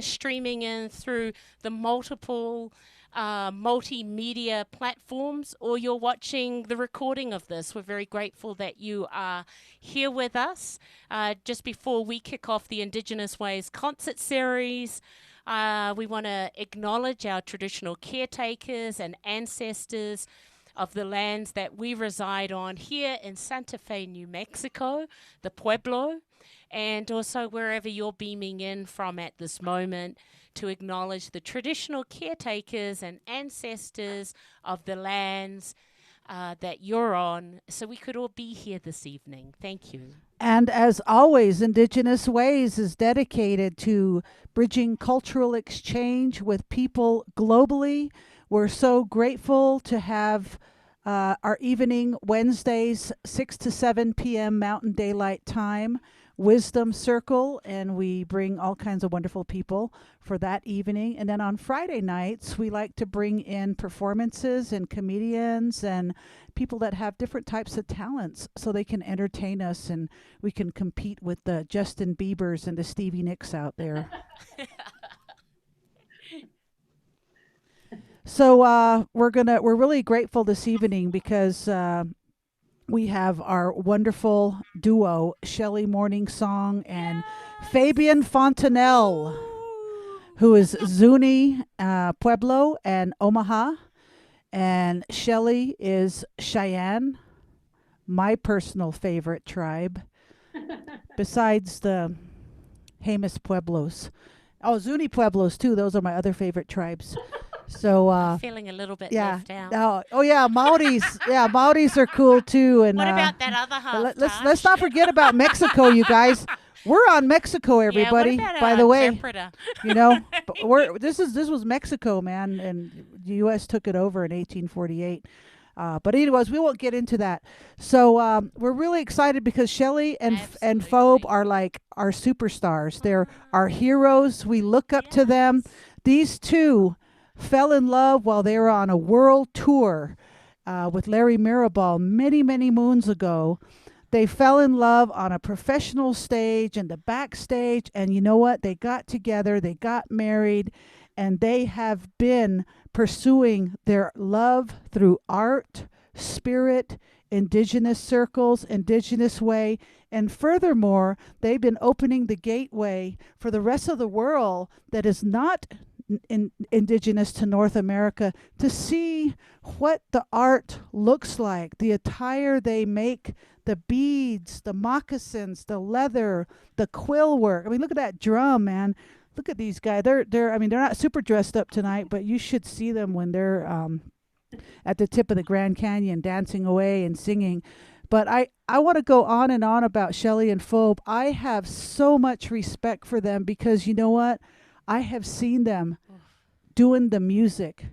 streaming in through the multiple multimedia platforms, or you're watching the recording of this. We're very grateful that you are here with us. Just before we kick off the Indigenous Ways concert series, we want to acknowledge our traditional caretakers and ancestors of the lands that we reside on here in Santa Fe, New Mexico, the Pueblo, and also wherever you're beaming in from at this moment, to acknowledge the traditional caretakers and ancestors of the lands that you're on, so we could all be here this evening. Thank you. And as always, Indigenous Ways is dedicated to bridging cultural exchange with people globally. We're so grateful to have our evening Wednesdays, 6 to 7 p.m. Mountain Daylight Time, Wisdom Circle, and we bring all kinds of wonderful people for that evening. And then on Friday nights, we like to bring in performances and comedians and people that have different types of talents so they can entertain us and we can compete with the Justin Biebers and the Stevie Nicks out there. So we're really grateful this evening because we have our wonderful duo, Shelley Morningsong and Fabian Fontenelle, who is Zuni, Pueblo, and Omaha. And Shelley is Cheyenne, my personal favorite tribe, besides the Jemez Pueblos. Oh, Zuni Pueblos, too. Those are my other favorite tribes. So Feeling a little bit yeah. left out. Oh yeah, Maoris. Yeah, Maoris are cool too. And What about that other half? let's not forget about Mexico, you guys. We're on Mexico, everybody. Yeah, what about by our the way, interpreter? but this was Mexico, man, and the U.S. took it over in 1848. But anyways, we won't get into that. So we're really excited because Shelley and Phobe are like our superstars. They're our heroes. We look up to them. These two fell in love while they were on a world tour with Larry Mirabal many, many moons ago. They fell in love on a professional stage and the backstage, and you know what? They got together, they got married, and they have been pursuing their love through art, spirit, indigenous circles, indigenous way, and furthermore, they've been opening the gateway for the rest of the world that is not indigenous to North America to see what the art looks like, the attire they make, the beads, the moccasins, the leather, the quill work. I mean, look at that drum, man. Look at these guys. They're not super dressed up tonight, but you should see them when they're at the tip of the Grand Canyon dancing away and singing. But I want to go on and on about Shelley and Phobe. I have so much respect for them because you know what? I have seen them doing the music,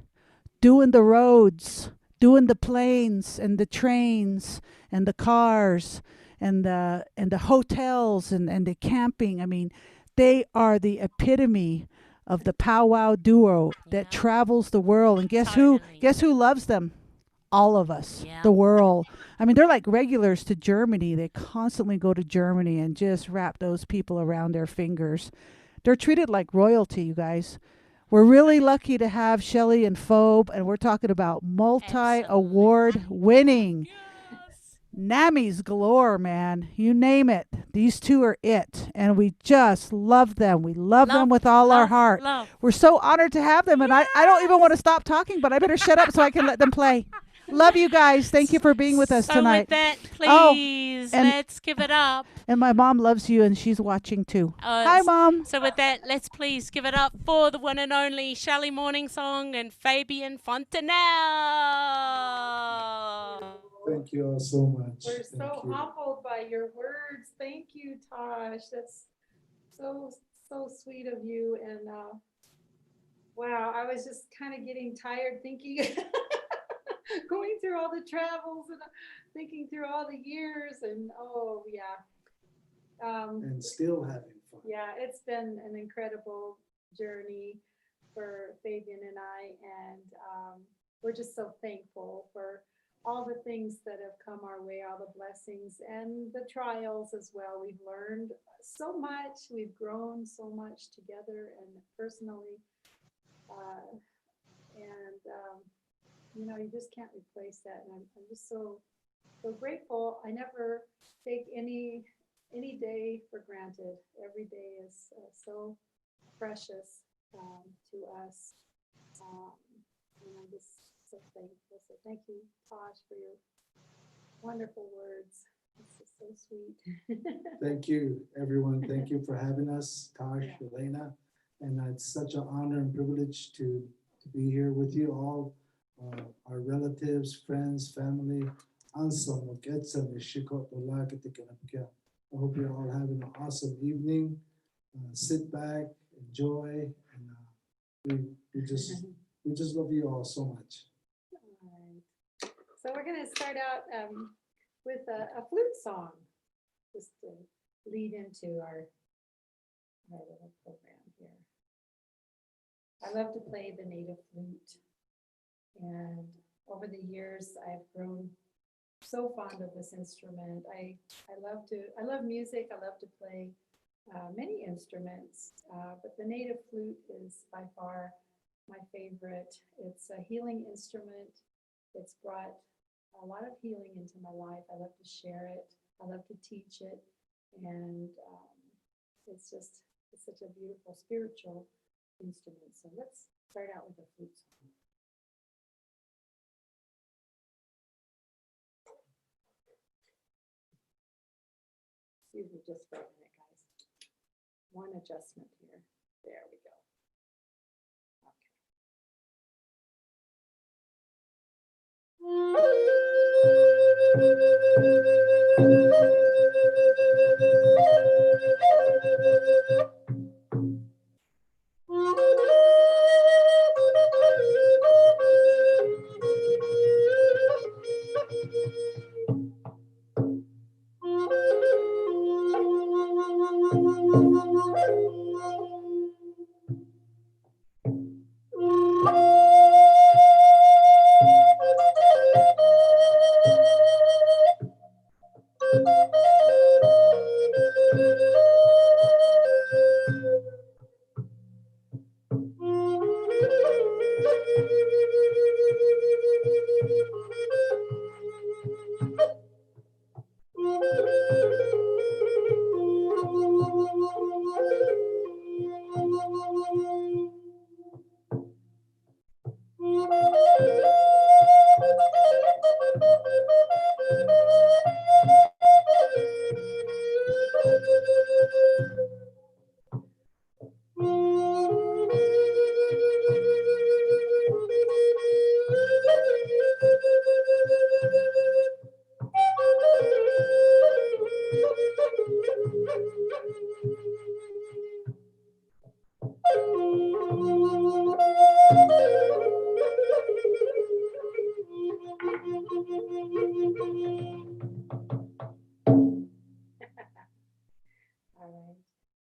doing the roads, doing the planes and the trains and the cars and the hotels and the camping. I mean, they are the epitome of the powwow duo that travels the world. And guess who loves them? All of us, the world. I mean, they're like regulars to Germany. They constantly go to Germany and just wrap those people around their fingers. They're treated like royalty, you guys. We're really lucky to have Shelley and Phobe, and we're talking about multi-award winning. NAMMYs galore, man. You name it. These two are it. And we just love them. We love them with all our heart. We're so honored to have them. And I don't even want to stop talking, but I better shut up so I can let them play. Love you guys. Thank you for being with us tonight. With that, please, let's give it up. And my mom loves you, and she's watching too. Hi, Mom. So with that, let's please give it up for the one and only Shelley Morningsong and Fabian Fontenelle. Thank you all so much. We're so humbled by your words. Thank you, Tosh. That's so sweet of you. And wow, I was just kind of getting tired thinking, going through all the travels and thinking through all the years. And oh yeah. And still having fun. Yeah, it's been an incredible journey for Fabian and I, and we're just so thankful for all the things that have come our way, all the blessings and the trials as well. We've learned so much. We've grown so much together and personally. Uh, and you just can't replace that. And I'm just so grateful. I never take any day for granted. Every day is so precious to us. Um, and I'm just so thankful. So thank you, Tosh, for your wonderful words. This is so sweet. Thank you, everyone. Thank you for having us, Tosh, Elena. And it's such an honor and privilege to be here with you all, our relatives, friends, family. I hope you're all having an awesome evening. Sit back, enjoy, and we just love you all so much. All right. So we're going to start out with a flute song, just to lead into our little program here. I love to play the native flute, and over the years I've grown so fond of this instrument. I love music. I love to play many instruments, but the native flute is by far my favorite. It's a healing instrument. It's brought a lot of healing into my life. I love to share it. I love to teach it, and it's such a beautiful spiritual instrument. So let's start out with a flute song. Excuse me just for a minute, guys. One adjustment here. There we go.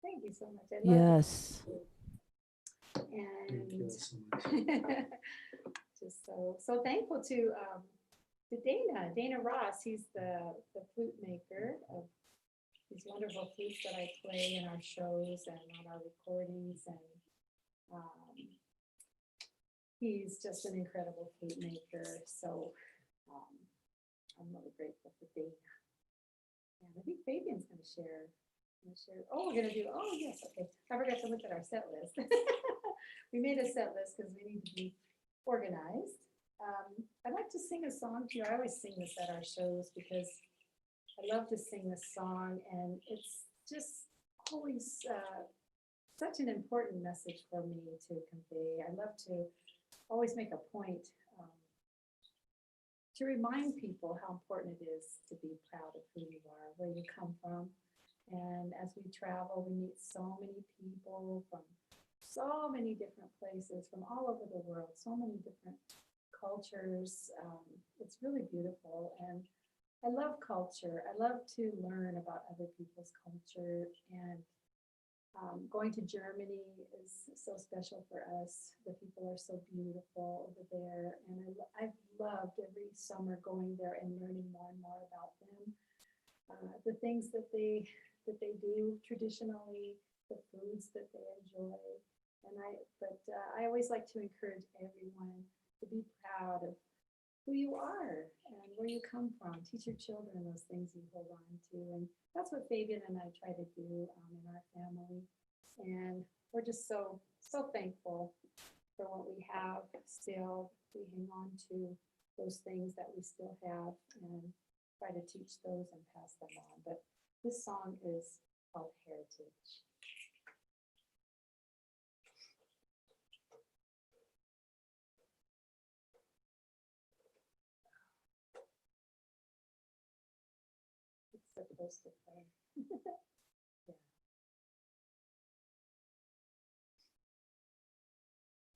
Thank you so much. I love Yes. Thank you And so much. just so thankful to Dana Ross. He's the flute maker of these wonderful flutes that I play in our shows and on our recordings, and he's just an incredible flute maker. So I'm really grateful for Dana. And I think Fabian's going to share. Oh, we're going to do, oh, yes, okay. I forgot to look at our set list. We made a set list because we need to be organized. I'd like to sing a song to you. I always sing this at our shows because I love to sing this song, and it's just always such an important message for me to convey. I love to always make a point to remind people how important it is to be proud of who you are, where you come from. And as we travel, we meet so many people from so many different places, from all over the world, so many different cultures. It's really beautiful. And I love culture. I love to learn about other people's culture. And Going to Germany is so special for us. The people are so beautiful over there. And I've loved every summer going there and learning more and more about them. The things that they do traditionally, the foods that they enjoy. But I always like to encourage everyone to be proud of who you are and where you come from. Teach your children those things you hold on to. And that's what Fabian and I try to do in our family. And we're just so thankful for what we have still. We hang on to those things that we still have and try to teach those and pass them on. But this song is called Heritage. It's supposed to play.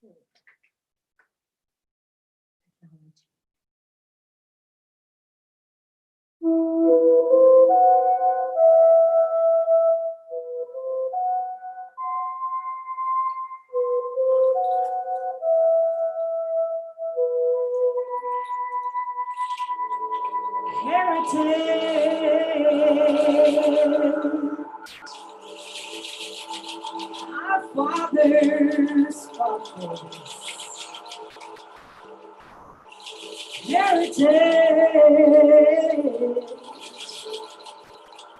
Yeah. Technology. Our fathers fought for this. Heritage,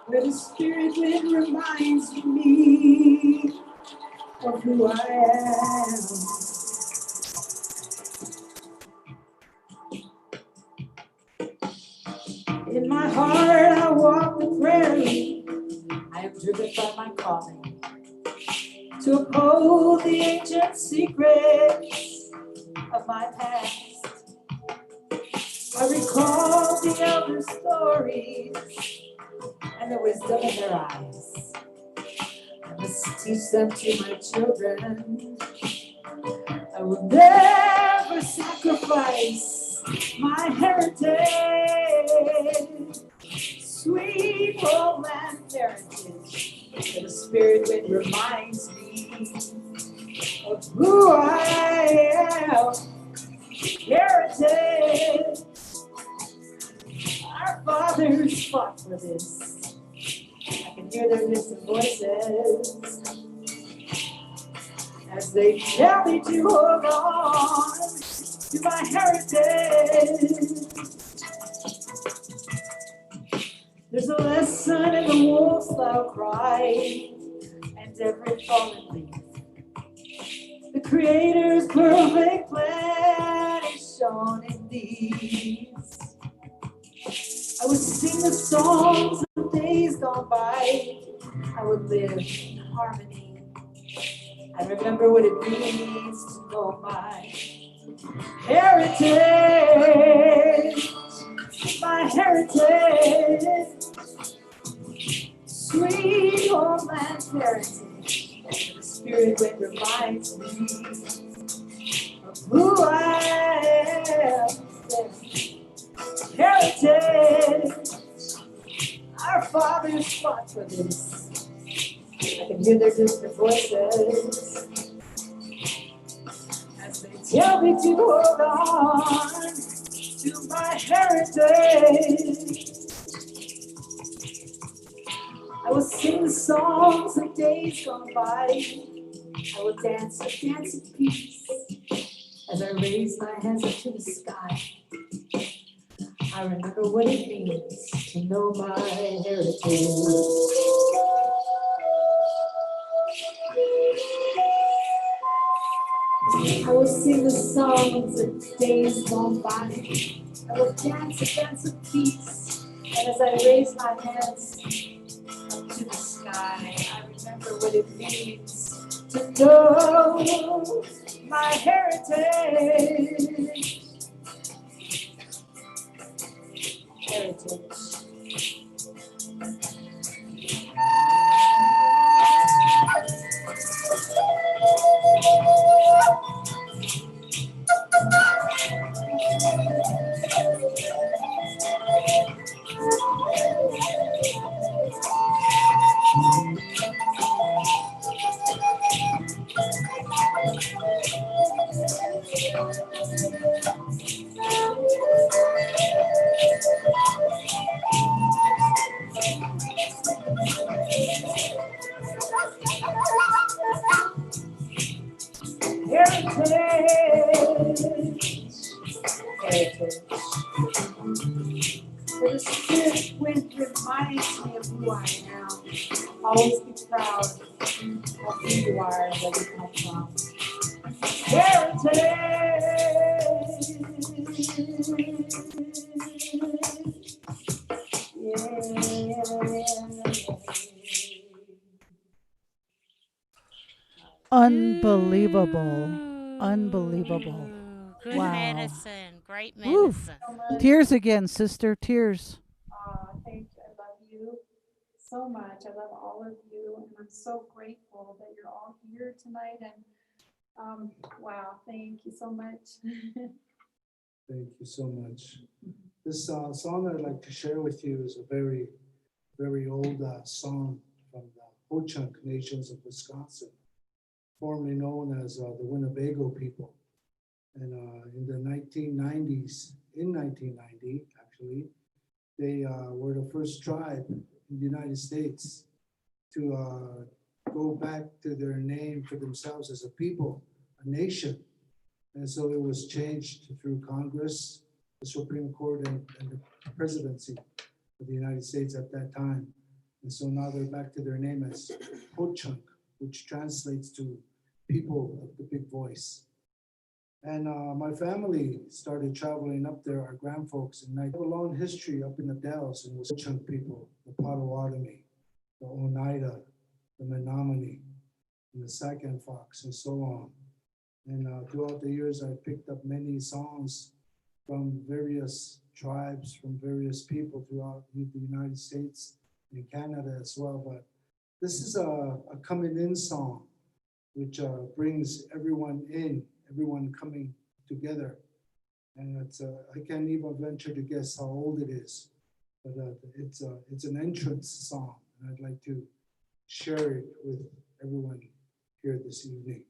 where the spirit wind reminds me of who I am. In my heart, I walk the prairie. I am driven by my calling to uphold the ancient secrets of my past. I recall the elder stories and the wisdom in their eyes. I must teach them to my children. I will never sacrifice my heritage. Sweet homeland heritage, where the spirit wind reminds me of who I am. Heritage, our fathers fought for this. I can hear their distant voices as they tell me to hold on to my heritage. There's a lesson in the wolf's loud cry and every fallen leaf. The Creator's perfect plan is shown in these. I would sing the songs of days gone by. I would live in harmony. I remember what it means to know my heritage. My heritage. Sweet homeland heritage. The spirit wind reminds me of who I am. Heritage. Our fathers fought for this. I can hear their distant voices as they tell me to hold on to my heritage. I will sing the songs of days gone by. I will dance a dance of peace as I raise my hands up to the sky. I remember what it means to know my heritage. I will sing the songs of days gone by. I will dance a dance of peace. And as I raise my hands up to the sky, I remember what it means to know my heritage. Heritage. The spirit wind reminds me of who I am. Always be proud of who you are and where you come from. Heritage. Unbelievable. Unbelievable. Good Wow. medicine. Great Woof. medicine. Tears again, sister. Tears. Thank you. I love you so much. I love all of you, and I'm so grateful that you're all here tonight. And wow, thank you so much. Thank you so much. This song I'd like to share with you is a very, very old song from the Ho-Chunk Nations of Wisconsin, formerly known as the Winnebago people. And in the 1990s, in 1990, actually, they were the first tribe in the United States to go back to their name for themselves as a people, a nation. And so it was changed through Congress, the Supreme Court, and the presidency of the United States at that time. And so now they're back to their name as Ho-Chunk, which translates to people of the big voice. And my family started traveling up there, our grandfolks, and I have a long history up in the Dells and with Ho-Chunk people, the Potawatomi, the Oneida, the Menominee, and the Sacan Fox, and so on. And throughout the years, I picked up many songs from various tribes, from various people throughout the United States and Canada as well. But this is a coming in song, which brings everyone in, everyone coming together. And it's I can't even venture to guess how old it is, but it's an entrance song. And I'd like to share it with everyone here this evening.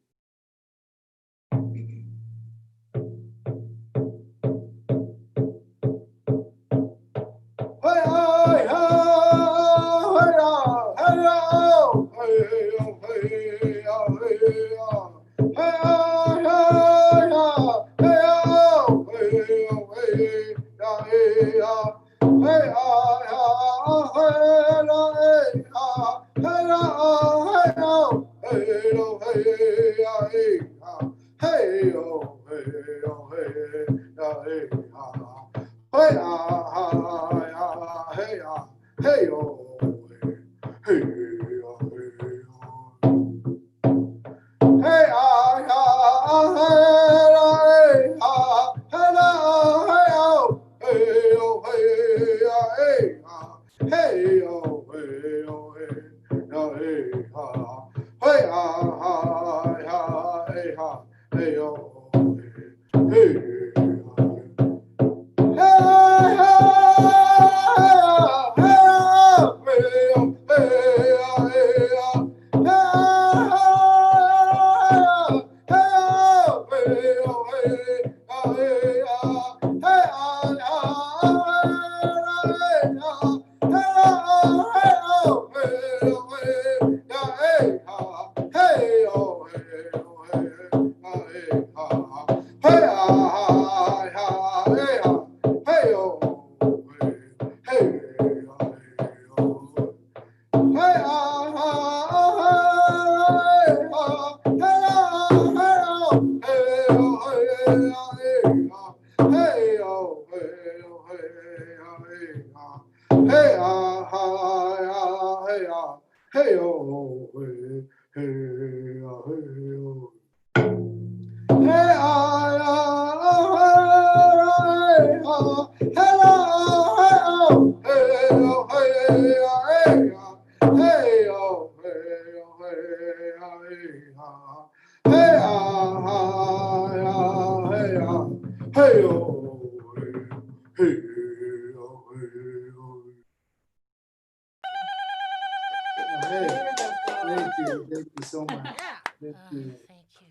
Thank you so much. Thank you. Thank you,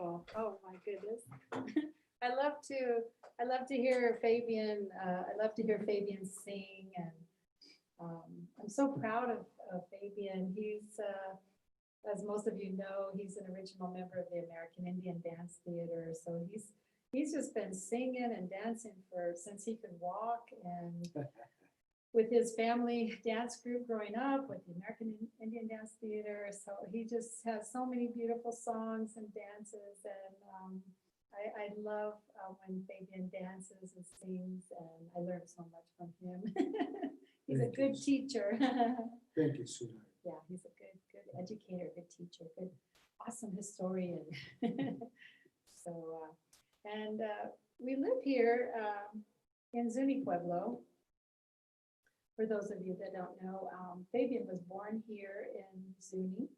beautiful. Oh my goodness. I love to hear Fabian. I love to hear Fabian sing, and I'm so proud of Fabian. He's, as most of you know, he's an original member of the American Indian Dance Theater. So he's just been singing and dancing since he could walk, and with his family dance group growing up with the American Indian Dance Theater. So he just has so many beautiful songs and dances, and I love when Fabian dances and sings, and I learned so much from him. He's a good teacher. Thank you, sweetheart. Yeah, he's a good educator, good teacher, good, awesome historian. So, and we live here in Zuni Pueblo. For those of you that don't know, Fabian was born here in Zuni,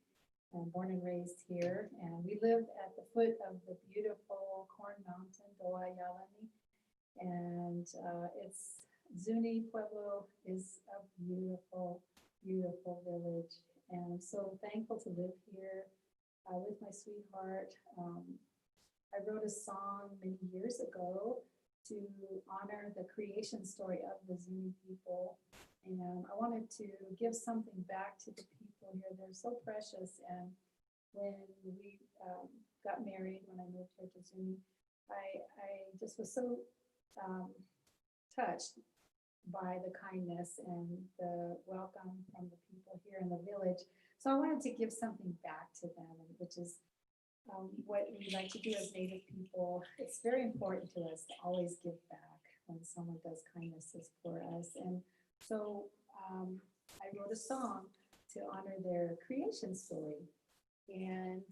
born and raised here, and we live at the foot of the beautiful Corn Mountain, Doa Yalani, and it's Zuni Pueblo is a beautiful, beautiful village, and I'm so thankful to live here with my sweetheart. I wrote a song many years ago to honor the creation story of the Zuni people, and I wanted to give something back to the people here. They're so precious, and when we got married, when I moved here to Zuni, I just was so touched by the kindness and the welcome from the people here in the village. So I wanted to give something back to them, which is what we like to do as Native people. It's very important to us to always give back when someone does kindnesses for us. And so I wrote a song to honor their creation story. And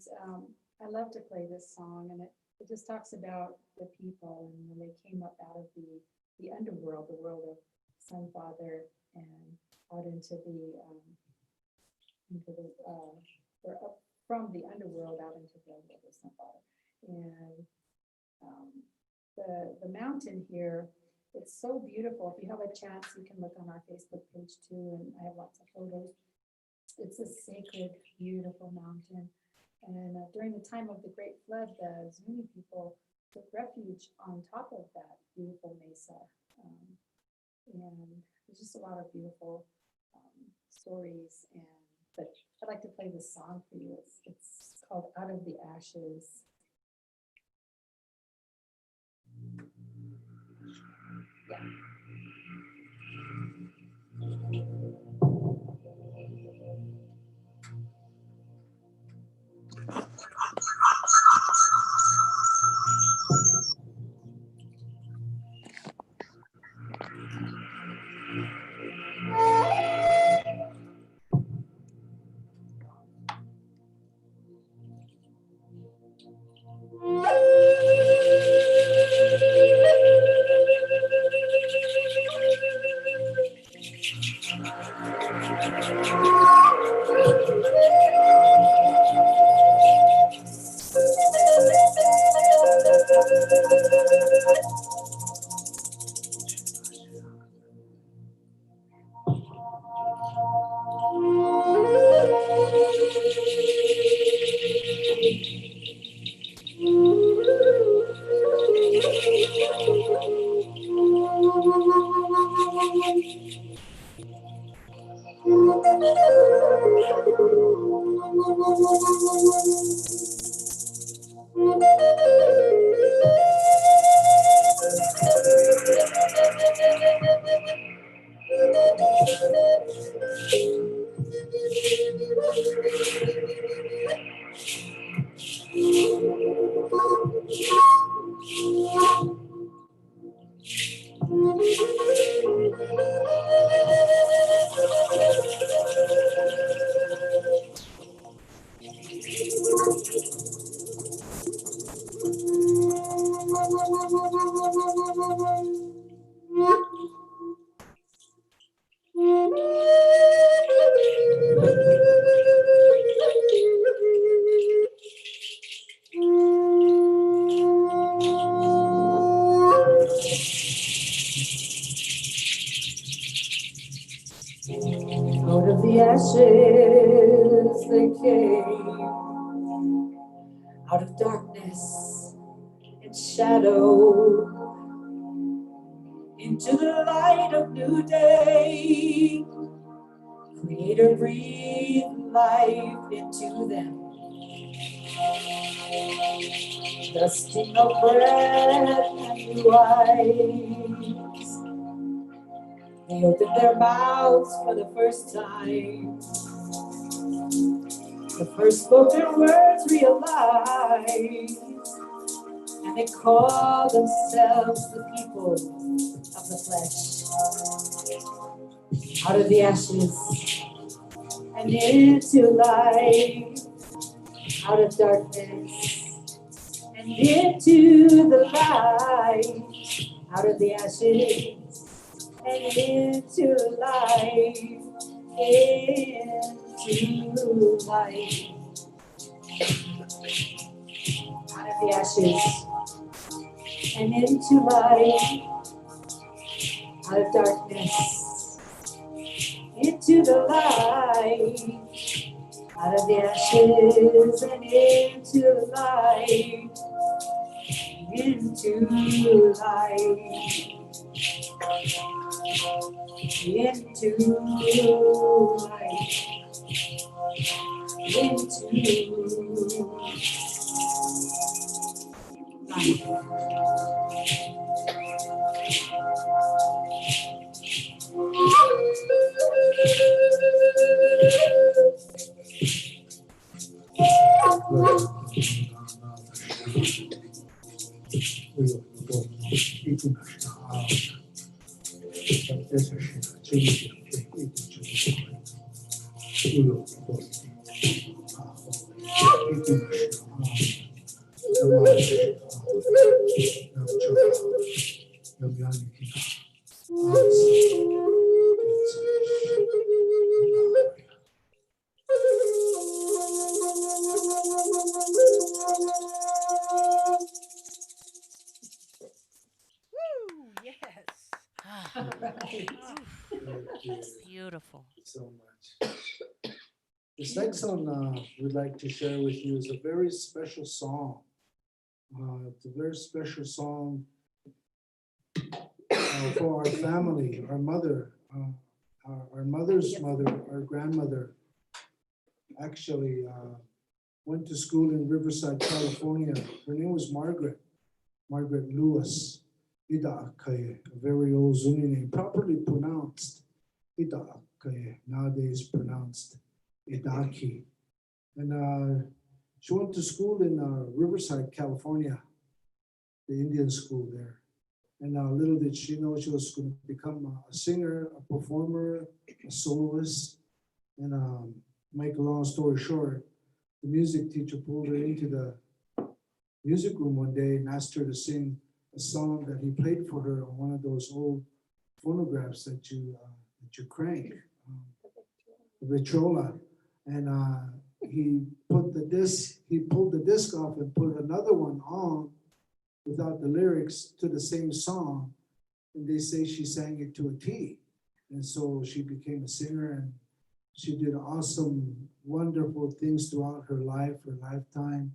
I love to play this song, and it just talks about the people and when they came up out of the underworld, the world of Sun Father, and out into or up from the underworld out into the world of Sun Father. And the mountain here, it's so beautiful. If you have a chance, you can look on our Facebook page too, and I have lots of photos. It's a sacred, beautiful mountain. And during the time of the Great Flood, the Zuni people took refuge on top of that beautiful mesa. And there's just a lot of beautiful stories. But I'd like to play this song for you. It's called Out of the Ashes. Yeah. Out of the ashes they came, out of darkness and shadow, into the light of new day. Creator, breathe life into them. The sting of breath and new eyes. They open their mouths for the first time. The first spoken words realize, and they call themselves the people of the flesh. Out of the ashes and into light, out of darkness and into the light, out of the ashes and into light, into light, out of the ashes and into light, out of darkness into the light, out of the ashes and into light, into light, into light, into Beautiful. So much. This next song we'd like to share with you is a very special song. It's a very special song for our family, our mother, our mother's mother, our grandmother. Actually, went to school in Riverside, California. Her name was Margaret Lewis. Ida Akaye, a very old Zuni name, properly pronounced Ida Akaye, nowadays pronounced Idaki. And she went to school in Riverside, California, the Indian school there. And little did she know she was going to become a singer, a performer, a soloist. And make a long story short, the music teacher pulled her into the music room one day and asked her to sing a song that he played for her on one of those old phonographs that you crank, the Victrola. And he pulled the disc off and put another one on without the lyrics to the same song. And they say she sang it to a T. And so she became a singer, and she did awesome, wonderful things throughout her life, her lifetime.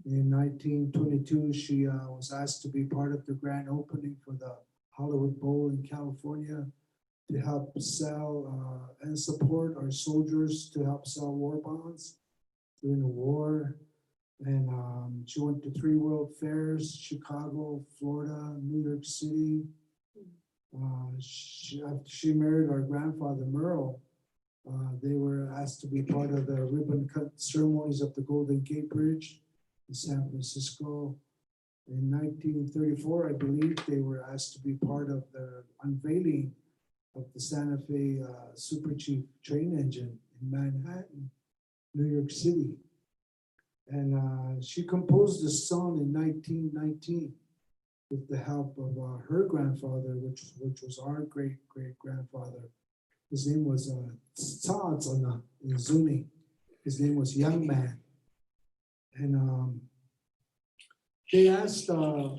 In 1922, she was asked to be part of the grand opening for the Hollywood Bowl in California to help sell and support our soldiers, to help sell war bonds during the war. And she went to 3 World Fairs, Chicago, Florida, New York City. She married our grandfather, Merle. They were asked to be part of the ribbon cut ceremonies of the Golden Gate Bridge in San Francisco. In 1934, I believe, they were asked to be part of the unveiling of the Santa Fe Super Chief train engine in Manhattan, New York City. And she composed this song in 1919 with the help of her grandfather, which was our great-great-grandfather. His name was Tsatsana in Zuni. His name was Young Man. And they asked the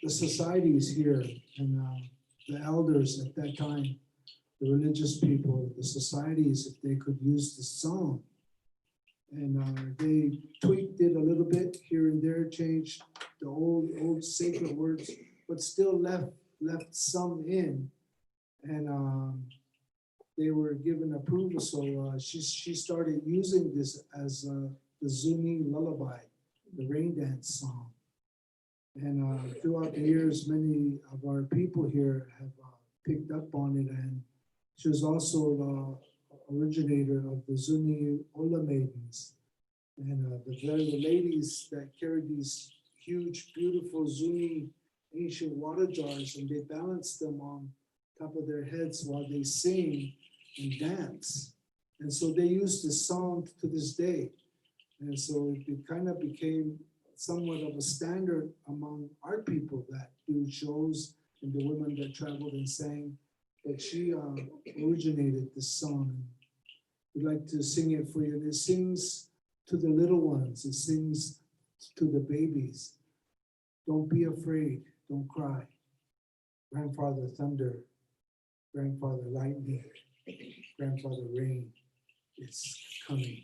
societies here and the elders at that time, the religious people, the societies, if they could use this song. And they tweaked it a little bit here and interchanged the old sacred words, but still left some in. And they were given approval, so she started using this as the Zuni lullaby, the rain dance song. And throughout the years, many of our people here have picked up on it, and she was also the originator of the Zuni Ola Maidens. And the ladies that carried these huge, beautiful Zuni ancient water jars, and they balance them on top of their heads while they sing and dance. And so they use this song to this day. And so it kind of became somewhat of a standard among our people that do shows, and the women that traveled and sang, that she originated this song. We'd like to sing it for you. And it sings to the little ones. It sings to the babies. Don't be afraid. Don't cry. Grandfather Thunder, Grandfather Lightning, Grandfather Rain is coming.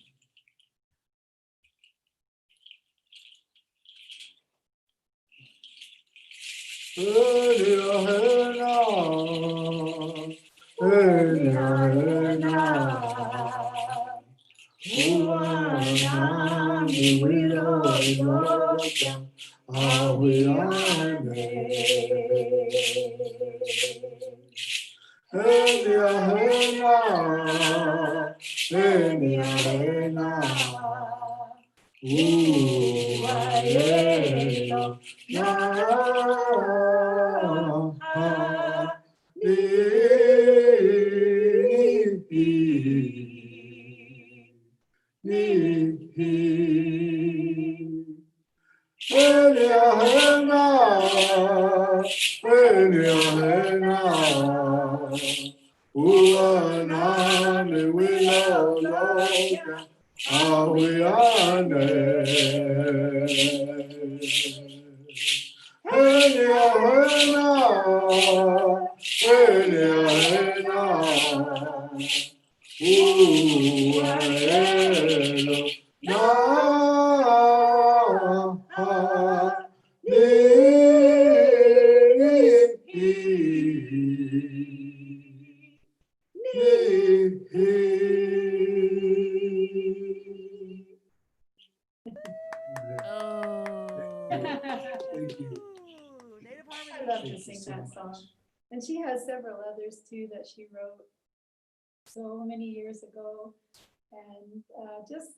Thank you. Native I Harmony. love to Thank you sing so that much. song. And she has several others too that she wrote so many years ago. And just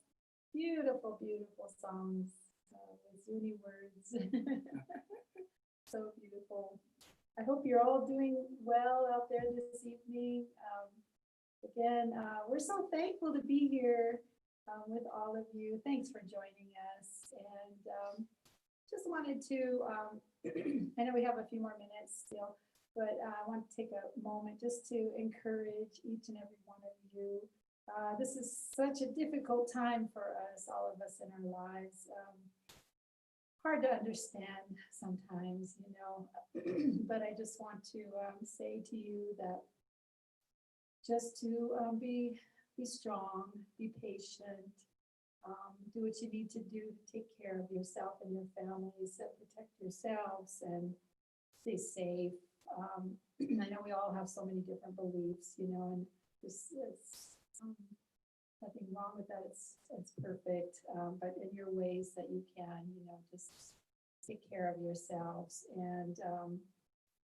beautiful, beautiful songs with Zuni words. So beautiful. I hope you're all doing well out there this evening. Again, we're so thankful to be here with all of you. Thanks for joining us. And just wanted to, I know we have a few more minutes still, but I want to take a moment just to encourage each and every one of you. This is such a difficult time for us, all of us in our lives. Hard to understand sometimes, you know, but I just want to say to you that just to be strong, be patient, do what you need to do to take care of yourself and your families, and protect yourselves and stay safe. I know we all have so many different beliefs, you know, and it's nothing wrong with that. It's perfect, but in your ways that you can, you know, just take care of yourselves. And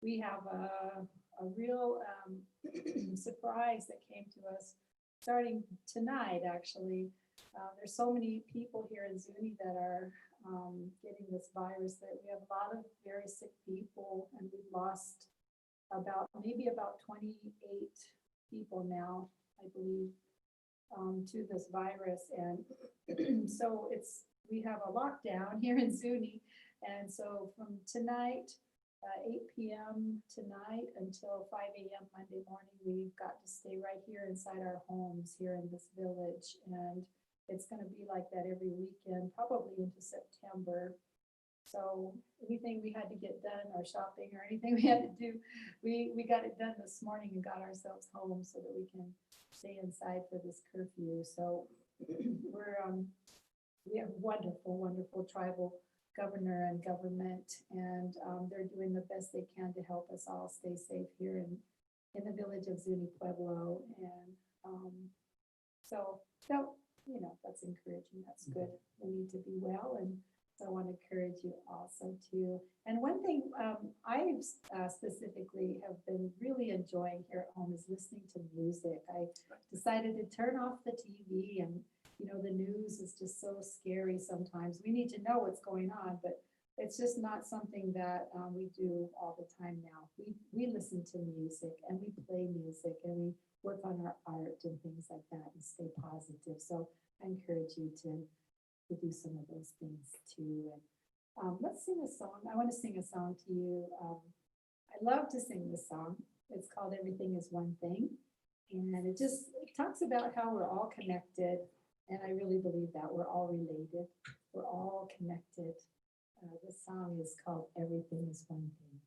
we have a real surprise that came to us starting tonight, actually. There's so many people here in Zuni that are getting this virus, that we have a lot of very sick people, and we've lost maybe about 28 people now, I believe, to this virus. And so we have a lockdown here in Zuni. And so from tonight, 8 p.m. tonight until 5 a.m. Monday morning, we've got to stay right here inside our homes here in this village. And it's going to be like that every weekend, probably into September. So anything we had to get done, or shopping or anything we had to do, we got it done this morning and got ourselves home so that we can stay inside for this curfew. So we have wonderful, wonderful tribal governor and government, and they're doing the best they can to help us all stay safe here in the village of Zuni Pueblo. And so that, that's encouraging. That's good. We need to be well, and so I want to encourage you also too. And one thing I specifically have been really enjoying here at home is listening to music. I decided to turn off the TV, and the news is just so scary sometimes. We need to know what's going on, but it's just not something that we do all the time now. We listen to music, and we play music, and we work on our art and things like that and stay positive. So I encourage you to do some of those things too. And let's sing a song. I want to sing a song to you. I love to sing this song. It's called Everything is One Thing. And it talks about how we're all connected. And I really believe that we're all related. We're all connected. The song is called Everything is One Thing.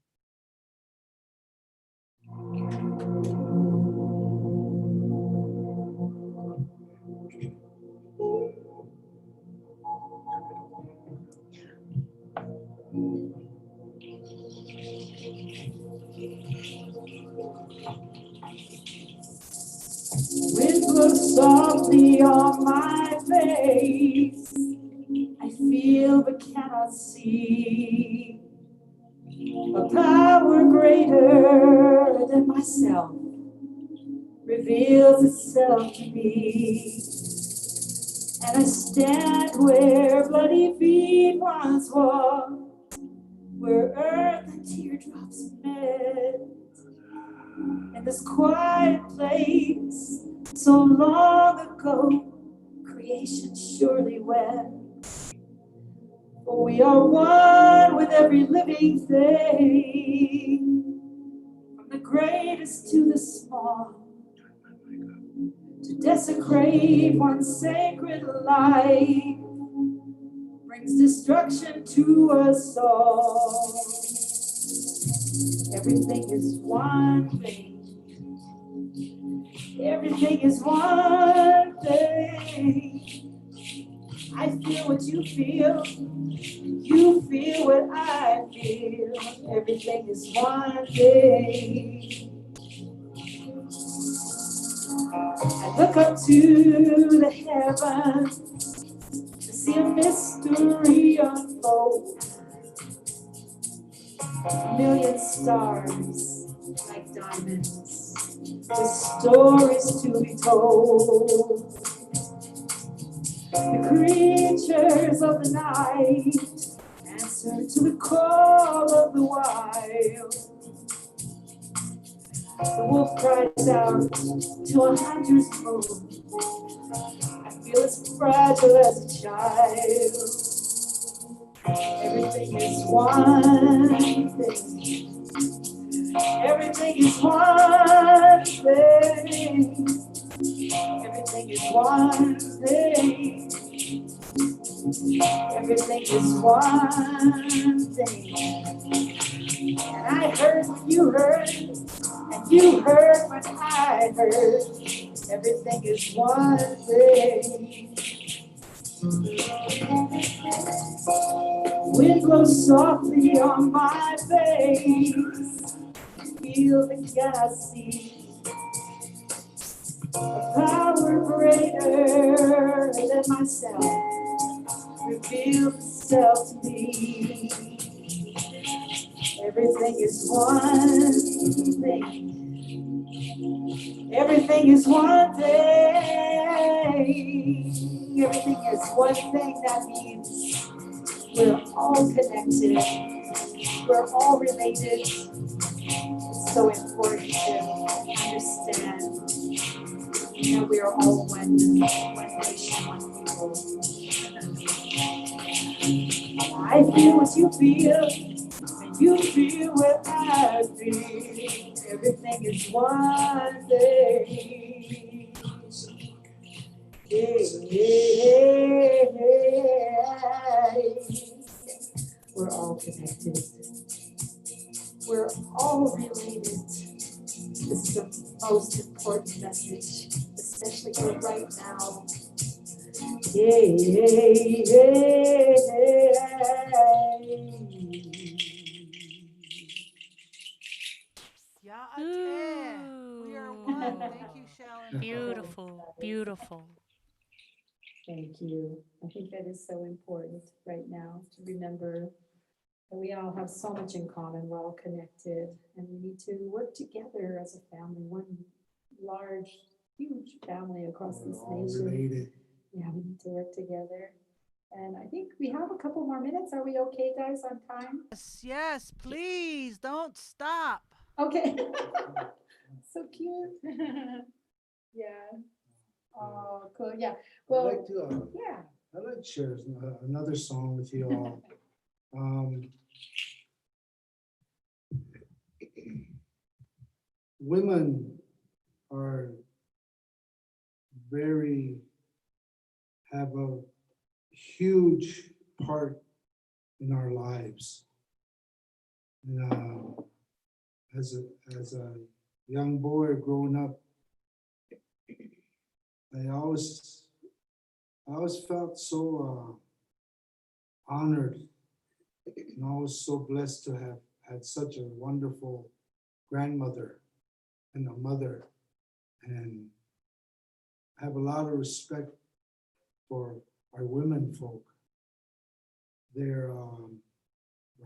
Wind blows softly on my face. I feel but cannot see. A power greater than myself reveals itself to me. And I stand where bloody feet once walked, where earth and teardrops met. In this quiet place, so long ago, creation surely wept. For we are one with every living thing, from the greatest to the small, to desecrate one sacred life brings destruction to us all. Everything is one thing. Everything is one thing. I feel what you feel. You feel what I feel. Everything is one thing. I look up to the heavens to see a mystery unfold. A million stars like diamonds, with stories to be told. The creatures of the night answer to the call of the wild. The wolf cries out to a hunter's moon. I feel as fragile as a child. Everything is one thing. Everything is one thing. Everything is one thing. Everything is one thing. And I heard what you heard, and you heard what I heard. Everything is one thing. Wind blows softly on my face. Feel the galaxy. A power greater than myself reveals itself to me. Everything is one thing. Everything is one thing. Everything is one thing. That means we're all connected. We're all related. It's so important to understand that we are all one nation, one people. I feel what you feel, and you feel what I feel. Everything is one thing. We're all connected. We're all related. This is the most important message, especially for right now. We are one. Thank you, Shelley. Beautiful, beautiful. Thank you. I think that is so important right now to remember that we all have so much in common. We're all connected, and we need to work together as a family, one large, huge family across this We're all nation. related. Yeah, we need to work together. And I think we have a couple more minutes. Are we okay, guys, on time? Yes, yes, please don't stop. Okay. So cute. Yeah. Oh, cool. Yeah. Well, I'd like to, yeah. I'd like to share another song with you all. Women are have a huge part in our lives. And, as a young boy growing up, I always felt so honored, and I was so blessed to have had such a wonderful grandmother and a mother, and have a lot of respect for our women folk. They're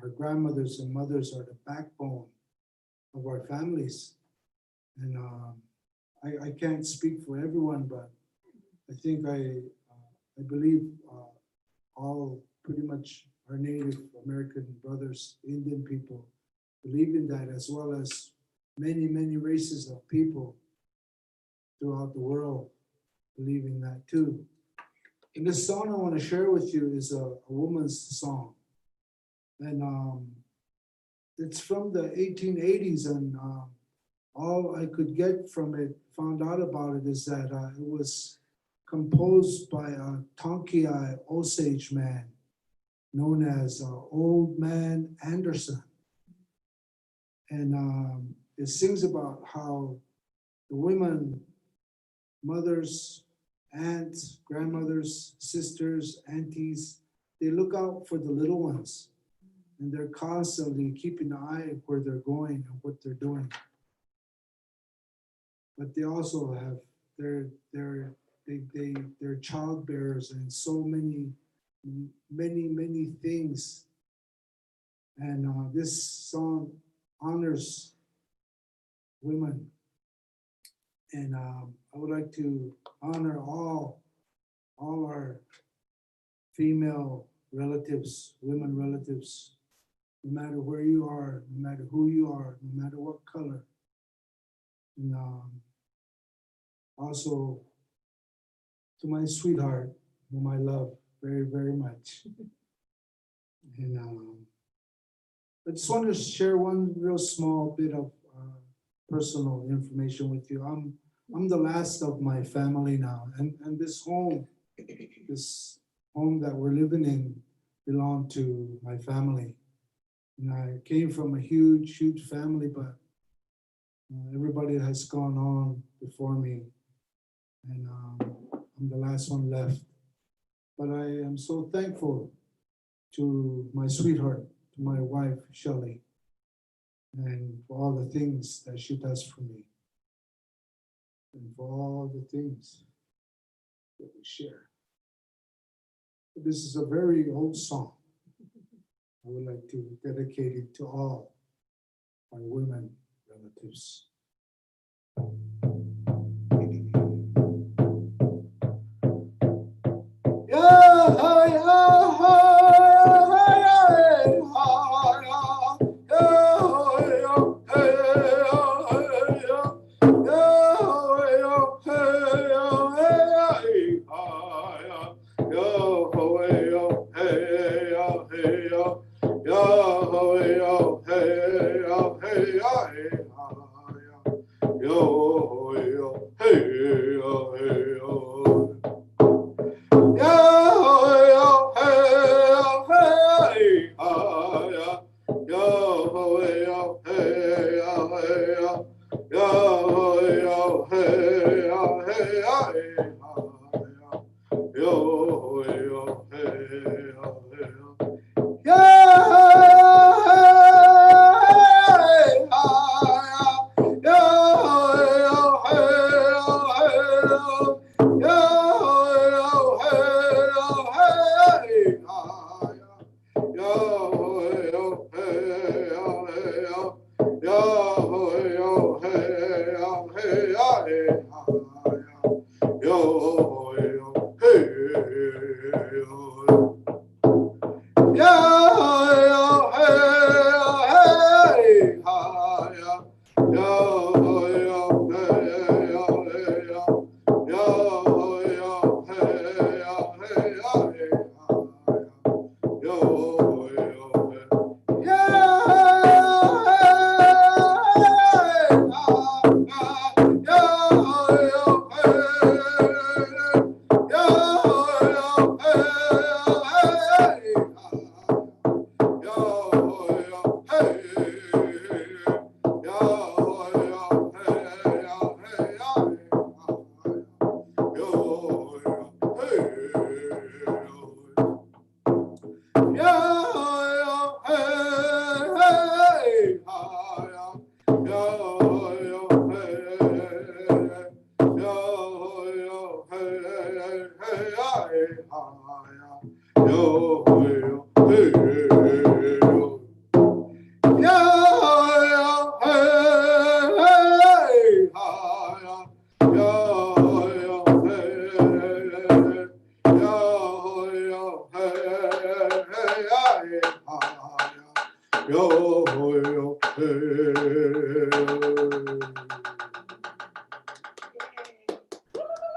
our grandmothers and mothers are the backbone of our families, and I can't speak for everyone, but I think I believe all pretty much our Native American brothers, Indian people, believe in that, as well as many, many races of people throughout the world believe in that too. And this song I want to share with you is a woman's song. And it's from the 1880s, and all I could get from it, found out about it, is that it was composed by a Tonkai Osage man known as Old Man Anderson. And it sings about how the women, mothers, aunts, grandmothers, sisters, aunties, they look out for the little ones, and they're constantly keeping an eye on where they're going and what they're doing. But they also have they're child bearers and so many things. And this song honors women. And I would like to honor all our female relatives, women relatives, no matter where you are, no matter who you are, no matter what color. And also to my sweetheart, whom I love very, very much. And I just want to share one real small bit of personal information with you. I'm the last of my family now, and this home that we're living in belonged to my family. And I came from a huge, huge family, but everybody has gone on before me, and I'm the last one left. But I am so thankful to my sweetheart, to my wife, Shelley, and for all the things that she does for me, and for all the things that we share. This is a very old song. I would like to dedicate it to all my women relatives. Yo, yo,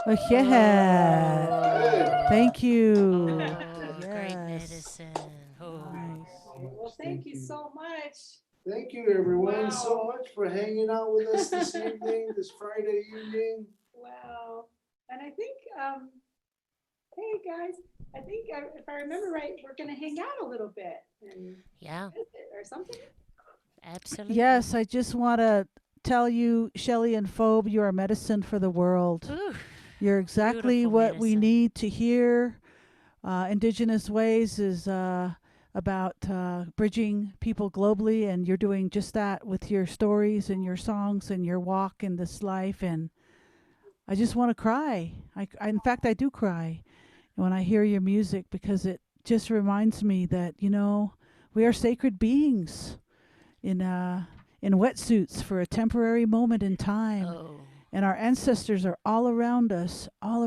Oh, yeah. Thank you. Oh, great Yes. medicine. Oh. Nice. Well, thank you so much. Thank you, everyone, so Wow. much for hanging out with us this evening, this Friday evening. Wow. And I think, hey guys, I think if I remember right, we're gonna hang out a little bit and Yeah, visit or something. absolutely. Yes, I just want to tell you, Shelley and Phoebe, you are medicine for the world. Ooh, You're exactly beautiful what we medicine. need to hear. Indigenous Ways is about bridging people globally, and you're doing just that with your stories and your songs and your walk in this life. And I just want to cry. In fact, I do cry when I hear your music because it just reminds me that, we are sacred beings in wetsuits for a temporary moment in time. Oh, And our ancestors are all around us all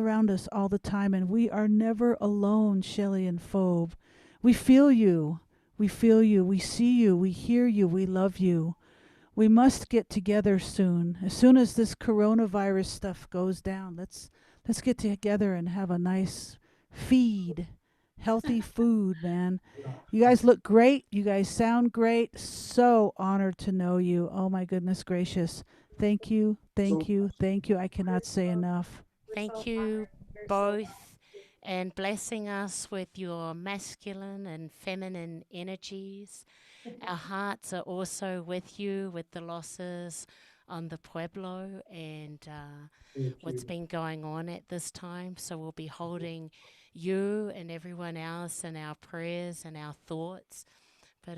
the time. And we are never alone, Shelley and Phoebe. We feel you. We feel you. We see you. We hear you. We love you. We must get together soon. As soon as this coronavirus stuff goes down, let's get together and have a nice feed. Healthy food, man. You guys look great. You guys sound great. So honored to know you. Oh my goodness gracious. Thank you. Thank you. Thank you. I cannot say enough. We're thank so you honored. We're so both and blessing us with your masculine and feminine energies. Our hearts are also with you with the losses on the Pueblo and what's been going on at this time. So we'll be holding you and everyone else in our prayers and our thoughts. But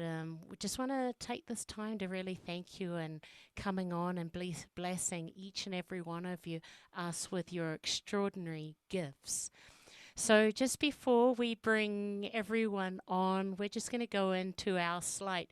we just want to take this time to really thank you and coming on and blessing each and every one of you, us with your extraordinary gifts. So just before we bring everyone on, we're just going to go into our slight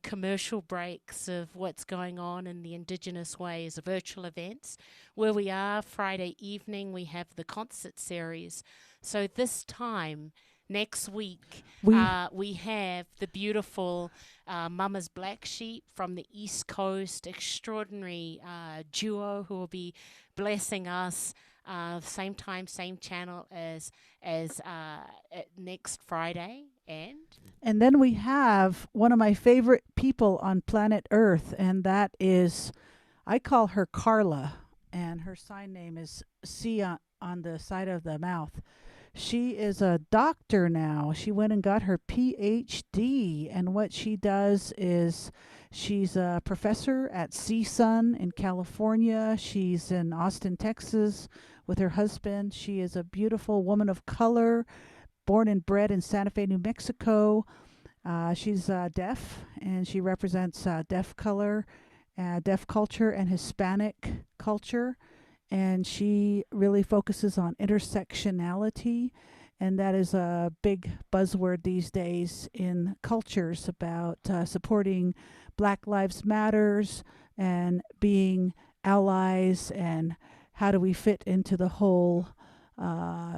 commercial breaks of what's going on in the Indigenous Ways virtual events. Where we are Friday evening, we have the concert series. So this time, next week, We we have the beautiful Mama's Black Sheep from the East Coast, extraordinary duo who will be blessing us. Same time, same channel as next Friday, and then we have one of my favorite people on planet Earth, and that is, I call her Carla, and her sign name is C on the side of the mouth. She is a doctor now. She went and got her PhD, and what she does is she's a professor at CSUN in California. She's in Austin, Texas with her husband. She is a beautiful woman of color, born and bred in Santa Fe, New Mexico. She's deaf, and she represents deaf color, deaf culture, and Hispanic culture. And she really focuses on intersectionality, and that is a big buzzword these days in cultures about supporting Black Lives Matters and being allies, and how do we fit into the whole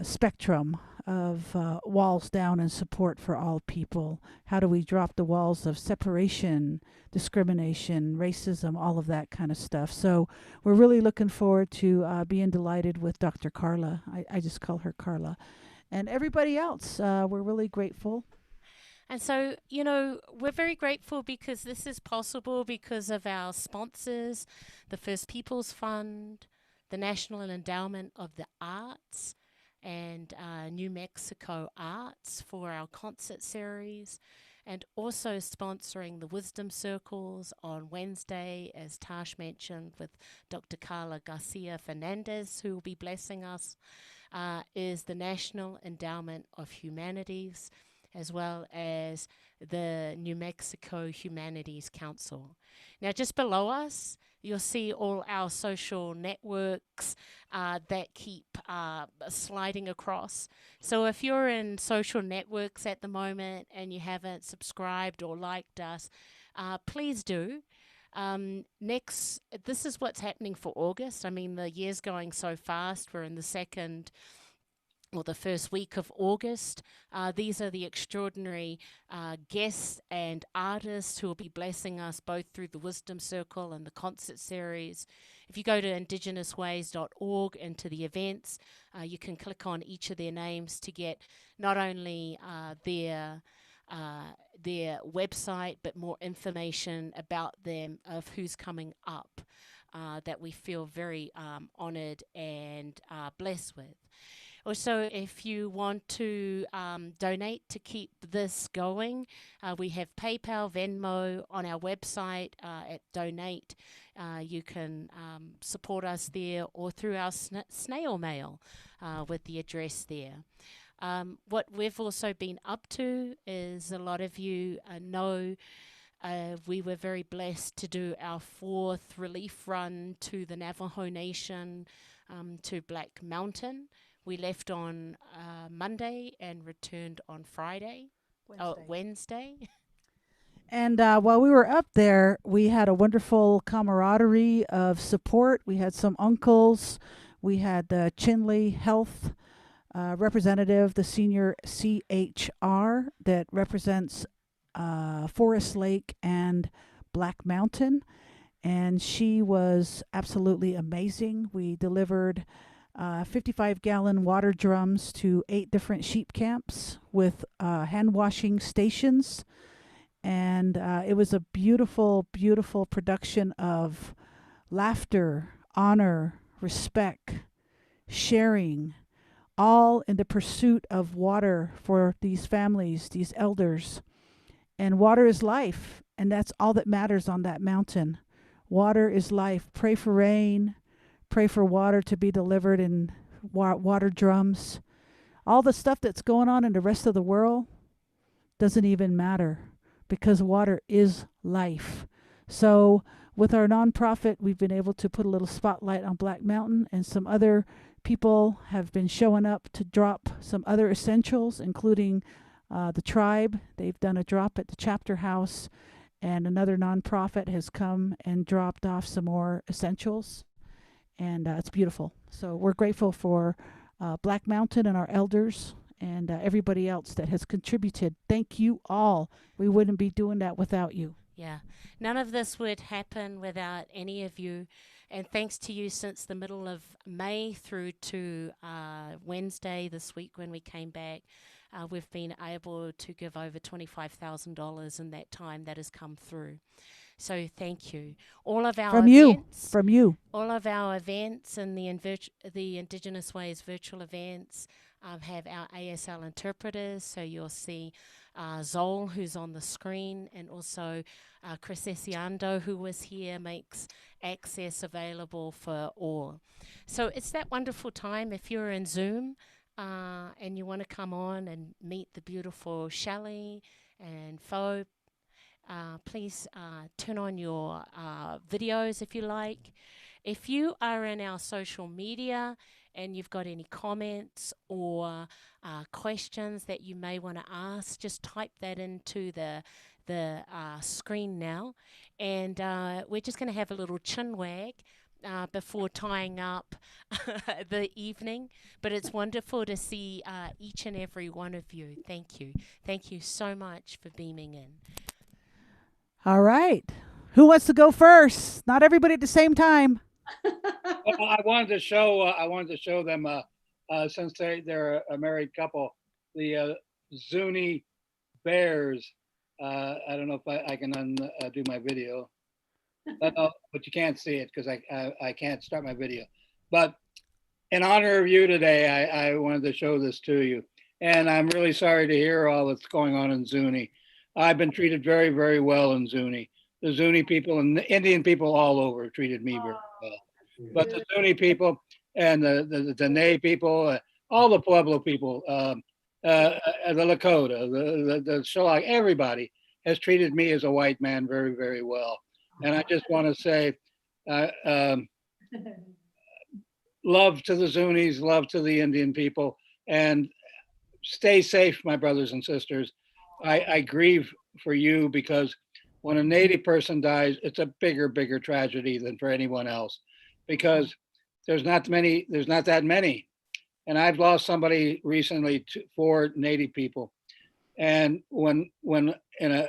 spectrum of walls down and support for all people. How do we drop the walls of separation, discrimination, racism, all of that kind of stuff. So we're really looking forward to being delighted with Dr. Carla. I just call her Carla. And everybody else, we're really grateful. And so, we're very grateful because this is possible because of our sponsors, the First Peoples Fund, the National Endowment of the Arts, and New Mexico Arts for our concert series, and also sponsoring the Wisdom Circles on Wednesday, as Tash mentioned, with Dr. Carla Garcia Fernandez, who will be blessing us, is the National Endowment of Humanities, as well as the New Mexico Humanities Council. Now, just below us, you'll see all our social networks that keep sliding across. So if you're in social networks at the moment and you haven't subscribed or liked us, please do. This is what's happening for August. I mean, the year's going so fast. We're in the second or the first week of August. These are the extraordinary guests and artists who will be blessing us both through the Wisdom Circle and the concert series. If you go to IndigenousWays.org into the events, you can click on each of their names to get not only their website, but more information about them, of who's coming up, that we feel very honored and blessed with. Also, if you want to donate to keep this going, we have PayPal, Venmo on our website at Donate. You can support us there, or through our snail mail with the address there. What we've also been up to is, a lot of you know, we were very blessed to do our 4th relief run to the Navajo Nation, to Black Mountain. We left on Monday and returned on Wednesday. And while we were up there, we had a wonderful camaraderie of support. We had some uncles. We had the Chinle Health representative, the senior CHR that represents Forest Lake and Black Mountain. And she was absolutely amazing. We delivered 55-gallon water drums to 8 different sheep camps with hand washing stations. And it was a beautiful, beautiful production of laughter, honor, respect, sharing, all in the pursuit of water for these families, these elders. And water is life, and that's all that matters on that mountain. Water is life. Pray for rain. Pray for water to be delivered in water drums. All the stuff that's going on in the rest of the world doesn't even matter, because water is life. So with our nonprofit, we've been able to put a little spotlight on Black Mountain, and some other people have been showing up to drop some other essentials, including the tribe. They've done a drop at the chapter house, and another nonprofit has come and dropped off some more essentials. And it's beautiful. So we're grateful for Black Mountain and our elders, and everybody else that has contributed. Thank you all. We wouldn't be doing that without you. Yeah, none of this would happen without any of you. And thanks to you, since the middle of May through to Wednesday this week when we came back, we've been able to give over $25,000 in that time that has come through. So thank you. All of our events, from you. All of our events and the Indigenous Ways virtual events have our ASL interpreters. So you'll see Zol, who's on the screen, and also Chris Esiando, who was here, makes access available for all. So it's that wonderful time. If you're in Zoom and you want to come on and meet the beautiful Shelley and Phobe, please turn on your videos if you like. If you are in our social media and you've got any comments or questions that you may want to ask, just type that into the screen now. And we're just going to have a little chin wag before tying up the evening. But it's wonderful to see each and every one of you. Thank you. Thank you so much for beaming in. All right. Who wants to go first? Not everybody at the same time. Well, I wanted to show them, since they're a married couple, the Zuni bears. I don't know if I can undo my video, but you can't see it because I can't start my video. But in honor of you today, I wanted to show this to you. And I'm really sorry to hear all that's going on in Zuni. I've been treated very, very well in Zuni. The Zuni people and the Indian people all over treated me very well. But the Zuni people and the Dene people, all the Pueblo people, the Lakota, the Shelley, everybody has treated me as a white man very, very well. And I just want to say, love to the Zunis, love to the Indian people, and stay safe, my brothers and sisters. I grieve for you because when a Native person dies, it's a bigger, bigger tragedy than for anyone else, because there's not that many And I've lost somebody recently, 4 Native people. And when in a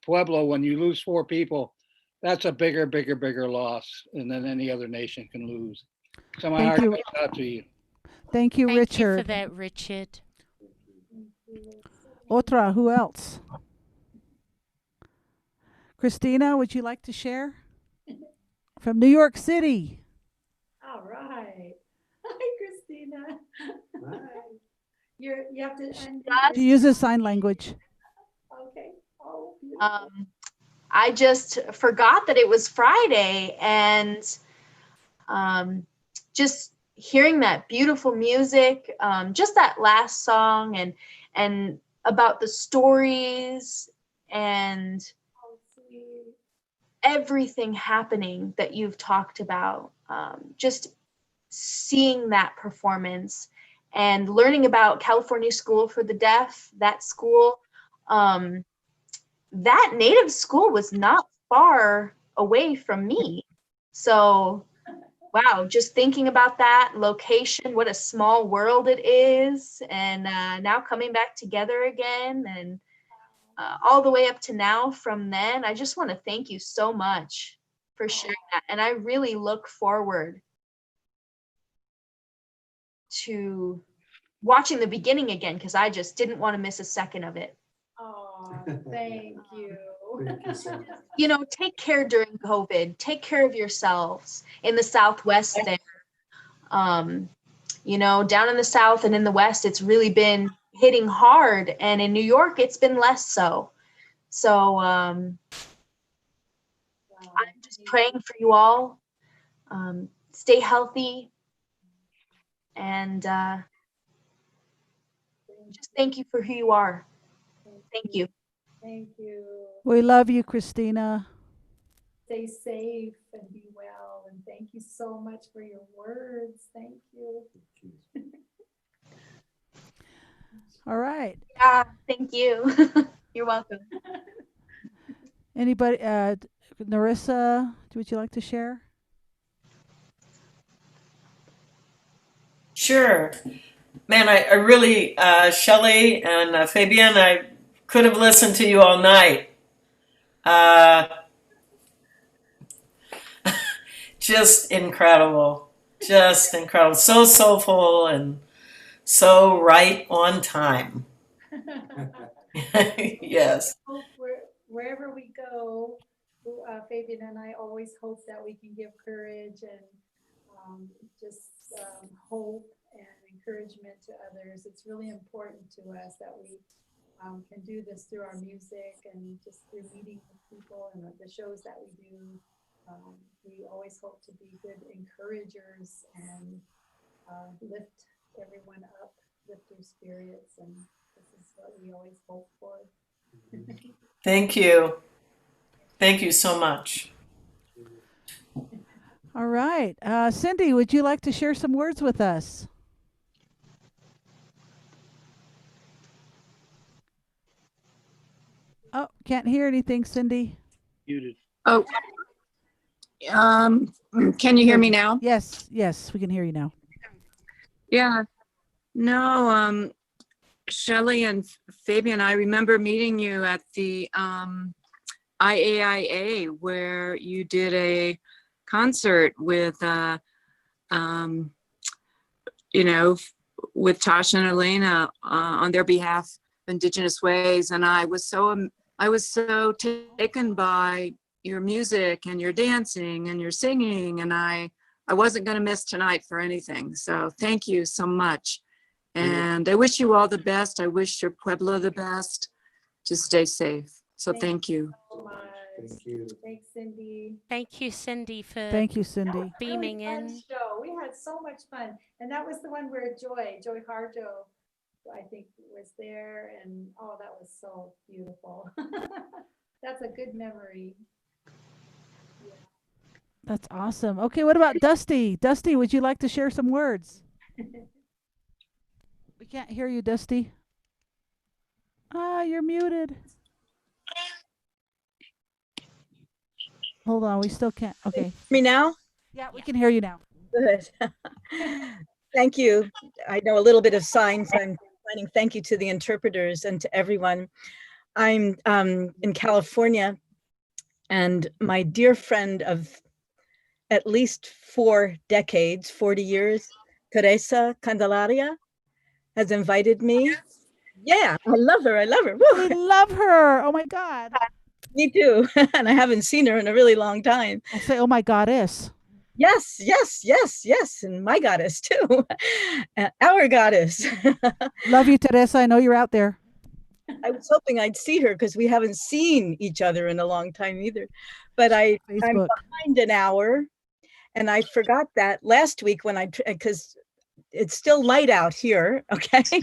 pueblo, when you lose 4 people, that's a bigger loss than any other nation can lose. So my Thank heart you. goes out to you. Thank you, Thank you for Richard. that, Richard. Otra, who else? Christina, would you like to share? From New York City. All right. Hi, Christina. Hi. You have to unmute She your- uses sign language. Okay. Oh, beautiful. I just forgot that it was Friday, and just hearing that beautiful music, just that last song, and about the stories and Oh, sweet. everything happening that you've talked about, just seeing that performance and learning about California School for the Deaf, that school, that native school was not far away from me. So, wow, just thinking about that location, what a small world it is. And now coming back together again, and all the way up to now from then, I just want to thank you so much for sharing that. And I really look forward to watching the beginning again, because I just didn't want to miss a second of it. Oh, thank you. Thank you so much. You know, take care during COVID. Take care of yourselves in the Southwest there. You know, down in the South and in the West, it's really been hitting hard. And in New York, it's been less so. So I'm Wow. just praying for you all. Stay healthy. And just thank you for who you are. Thank you. Thank you. We love you, Christina. Stay safe and be well. And thank you so much for your words. Thank you. All right. Yeah, thank you. You're welcome. Anybody? Narissa, would you like to share? Sure. Man, I really, Shelley and Fabian, I could have listened to you all night. Just incredible. Just incredible. So soulful and so right on time. Yes. Hope wherever we go, Fabian and I always hope that we can give courage and hope and encouragement to others. It's really important to us that we can do this through our music and just through meeting with people and the shows that we do. We always hope to be good encouragers and lift everyone up, lift their spirits, and this is what we always hope for. Thank you. Thank you so much. All right. Cindy, would you like to share some words with us? Oh, can't hear anything, Cindy. Muted. Oh, can you hear me now? Yes, yes, we can hear you now. Yeah. No, Shelley and Fabian, I remember meeting you at the IAIA where you did a concert with, you know, with Tasha and Elena on their behalf, Indigenous Ways, and I was so taken by your music and your dancing and your singing, and I wasn't going to miss tonight for anything. So thank you so much. And I wish you all the best. I wish your Pueblo the best. Just stay safe. So thank you. So much. Thank you. Thanks, Cindy. Thank you, Cindy, for Thank you, Cindy. beaming Really fun in. show. We had so much fun, and that was the one where Joy Harjo, I think, was there, and oh, that was so beautiful. That's a good memory. That's awesome. Okay, what about Dusty? Dusty, would you like to share some words? We can't hear you, Dusty. Ah, you're muted. Hold on, we still can't. Okay. Me now? Yeah, we can hear you now. Good. Thank you. I know a little bit of signs. I'm signing thank you to the interpreters and to everyone. I'm in California, and my dear friend of at least 4 decades, 40 years, Teresa Candelaria, has invited me. Yeah, I love her. I love her. Woo. We love her. Oh my God. Me too. And I haven't seen her in a really long time. I say, oh my goddess. Yes, yes, yes, yes. And my goddess too. Our goddess. Love you, Teresa. I know you're out there. I was hoping I'd see her because we haven't seen each other in a long time either. But I'm Facebook. behind an hour, and I forgot that last week when because it's still light out here, okay?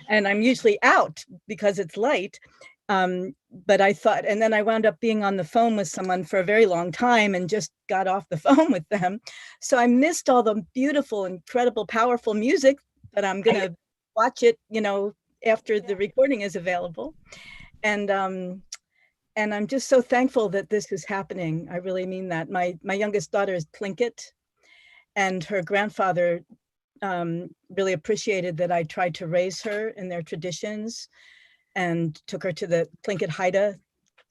And I'm usually out because it's light. But I thought, and then I wound up being on the phone with someone for a very long time and just got off the phone with them. So I missed all the beautiful, incredible, powerful music, but I'm going to watch it, after the recording is available. And I'm just so thankful that this is happening. I really mean that. My youngest daughter is Tlingit, and her grandfather really appreciated that I tried to raise her in their traditions and took her to the Tlingit Haida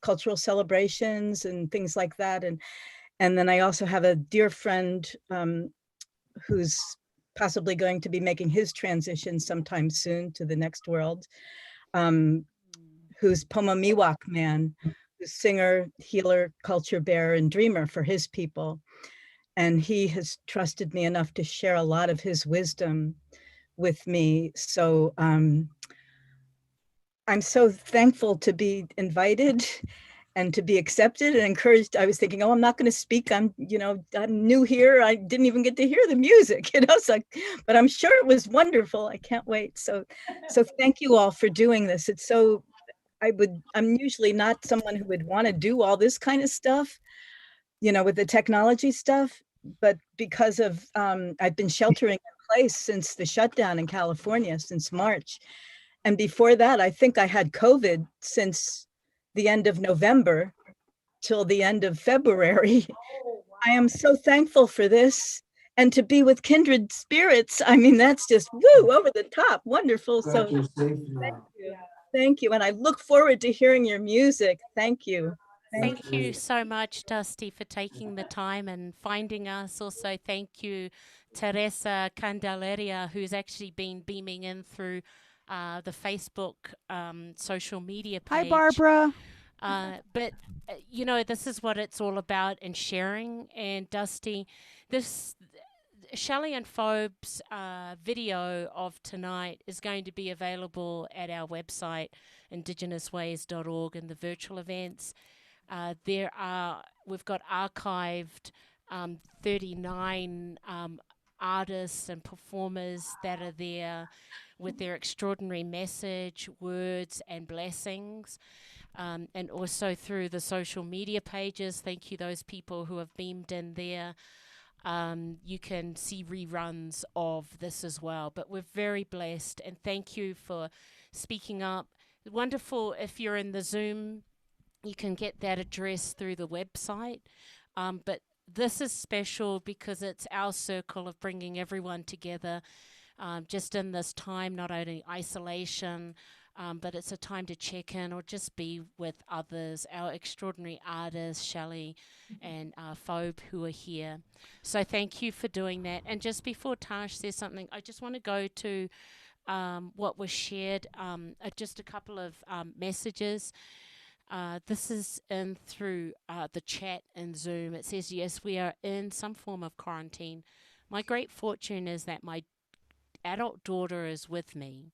cultural celebrations and things like that. And then I also have a dear friend who's possibly going to be making his transition sometime soon to the next world, who's Poma Miwok man, who's singer, healer, culture bearer, and dreamer for his people. And he has trusted me enough to share a lot of his wisdom with me. So I'm so thankful to be invited and to be accepted and encouraged. I was thinking, oh, I'm not going to speak. I'm new here. I didn't even get to hear the music, so, but I'm sure it was wonderful. I can't wait. So thank you all for doing this. It's so, I'm usually not someone who would want to do all this kind of stuff, with the technology stuff, but because of, I've been sheltering in place since the shutdown in California since March. And before that, I think I had COVID since the end of November till the end of February. I am so thankful for this and to be with kindred spirits. I mean, that's just woo, over the top, wonderful. So thank you. Thank you. And I look forward to hearing your music. Thank you. Thank you so much, Dusty, for taking the time and finding us. Also, thank you, Teresa Candelaria, who's actually been beaming in through the Facebook social media page. Hi, Barbara. But, this is what it's all about, and sharing. And Dusty, this Shelley and Phobe's video of tonight is going to be available at our website, IndigenousWays.org, in the virtual events. We've got archived 39 artists and performers that are there with their extraordinary message, words, and blessings. And also through the social media pages. Thank you, those people who have beamed in there. You can see reruns of this as well. But we're very blessed, and thank you for speaking up. Wonderful if you're in the Zoom. You can get that address through the website. But this is special because it's our circle of bringing everyone together just in this time, not only isolation, but it's a time to check in or just be with others, our extraordinary artists, Shelley and Phobe, who are here. So thank you for doing that. And just before Tash says something, I just want to go to what was shared, just a couple of messages. This is in through the chat in Zoom. It says, yes, we are in some form of quarantine. My great fortune is that my adult daughter is with me.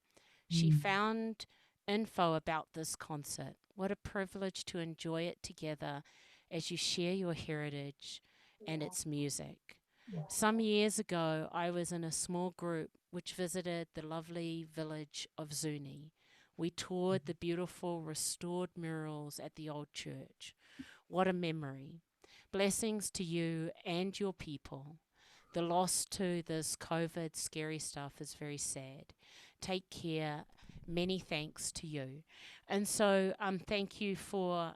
She found info about this concert. What a privilege to enjoy it together as you share your heritage and its music. Some years ago, I was in a small group which visited the lovely village of Zuni. We toured the beautiful restored murals at the old church. What a memory. Blessings to you and your people. The loss to this COVID scary stuff is very sad. Take care. Many thanks to you. And so thank you for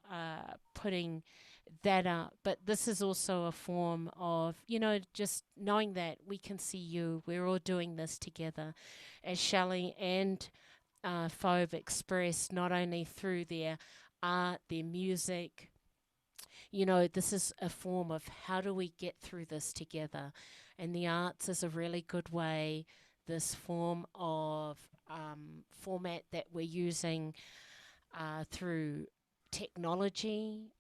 putting but this is also a form of, just knowing that we can see you. We're all doing this together, as Shelley and Phobe expressed, not only through their art, their music. This is a form of how do we get through this together, and the arts is a really good way. This form of format that we're using through technology.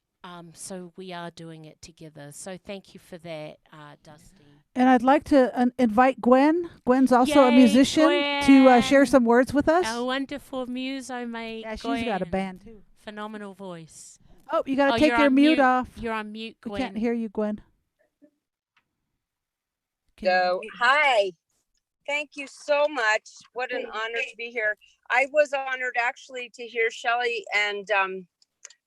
So we are doing it together. So thank you for that, Dusty. And I'd like to invite Gwen. Gwen's also a Yay, musician to share Gwen. some words with us. Our wonderful muso mate. Yeah, she's got a Gwen. band too. Phenomenal voice. Oh, you got to Oh, take you're your on mute mute. off. You're on mute, We Gwen. can't hear you, Gwen. So, hi. Thank you so much. What an honor to be here. I was honored actually to hear Shelley and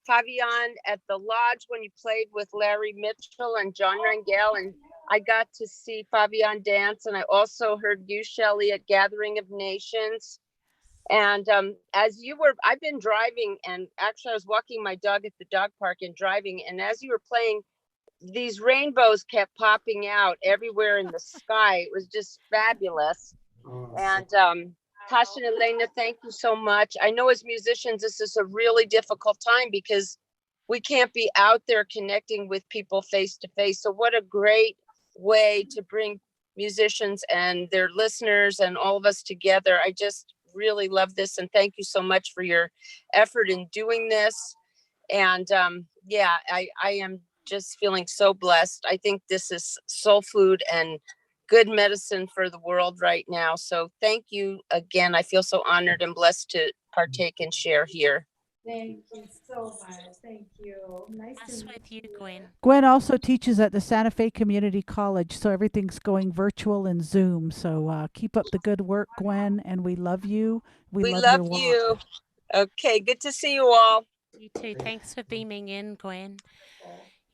Fabian at the lodge when you played with Larry Mitchell and John Rangel, and I got to see Fabian dance, and I also heard you, Shelley, at Gathering of Nations. And as you were, I've been driving, and actually I was walking my dog at the dog park and driving, and as you were playing, these rainbows kept popping out everywhere in the sky. It was just fabulous. And Tasha and Elena, thank you so much. I know as musicians, this is a really difficult time because we can't be out there connecting with people face to face. So what a great way to bring musicians and their listeners and all of us together. I just really love this. And thank you so much for your effort in doing this. And yeah, I am just feeling so blessed. I think this is soul food and good medicine for the world right now. So thank you again. I feel so honored and blessed to partake and share here. Thank you so much. Thank you. Nice Us to with you, Gwen. Gwen also teaches at the Santa Fe Community College, so everything's going virtual and Zoom. So keep up the good work, Gwen, and we love you. We love love your you. walk. Okay, good to see you all. You too. Thanks for beaming in, Gwen.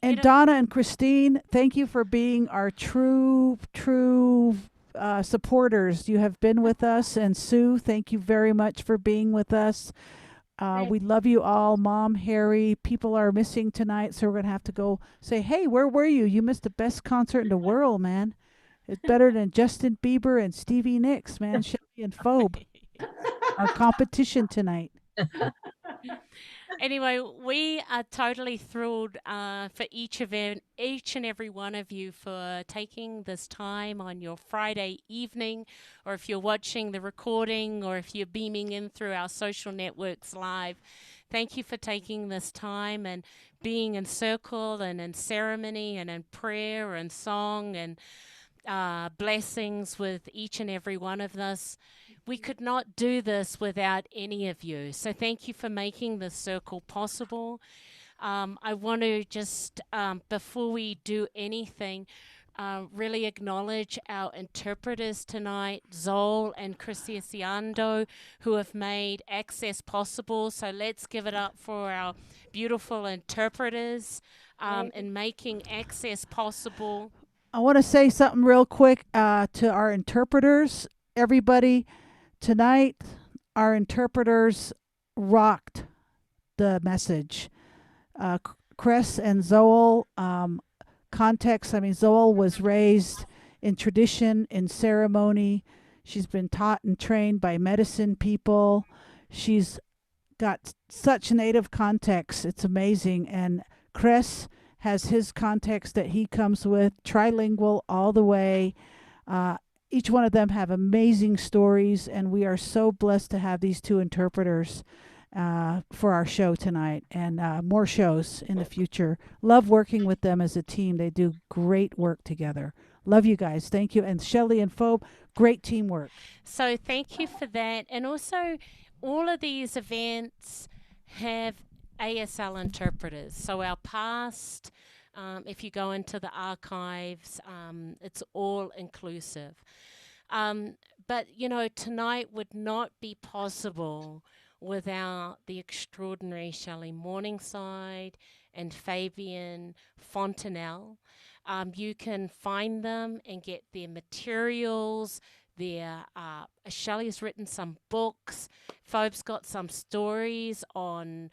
And Donna and Christine, thank you for being our true supporters. You have been with us. And Sue, thank you very much for being with us. We love you all. Mom, Harry, people are missing tonight, so we're going to have to go say, hey, where were you? You missed the best concert in the world, man. It's better than Justin Bieber and Stevie Nicks, man. Shelley and Phobe. Our competition tonight. Anyway, we are totally thrilled for each and every one of you for taking this time on your Friday evening, or if you're watching the recording, or if you're beaming in through our social networks live. Thank you for taking this time and being in circle and in ceremony and in prayer and song and blessings with each and every one of us. We could not do this without any of you. So thank you for making this circle possible. I want to just, before we do anything, really acknowledge our interpreters tonight, Zol and Chrissy Asiando, who have made access possible. So let's give it up for our beautiful interpreters in making access possible. I want to say something real quick to our interpreters. Everybody, tonight, our interpreters rocked the message. Chris and Zoel, context, Zoel was raised in tradition, in ceremony. She's been taught and trained by medicine people. She's got such native context. It's amazing. And Chris has his context that he comes with, trilingual all the way. Each one of them have amazing stories, and we are so blessed to have these two interpreters for our show tonight, and more shows in the future. Love working with them as a team. They do great work together. Love you guys. Thank you. And Shelley and Phobe, great teamwork. So thank you for that. And also, all of these events have ASL interpreters. So our past, if you go into the archives, it's all inclusive. But, tonight would not be possible without the extraordinary Shelley Morningside and Fabian Fontenelle. You can find them and get their materials. Shelley's written some books. Phobe's got some stories on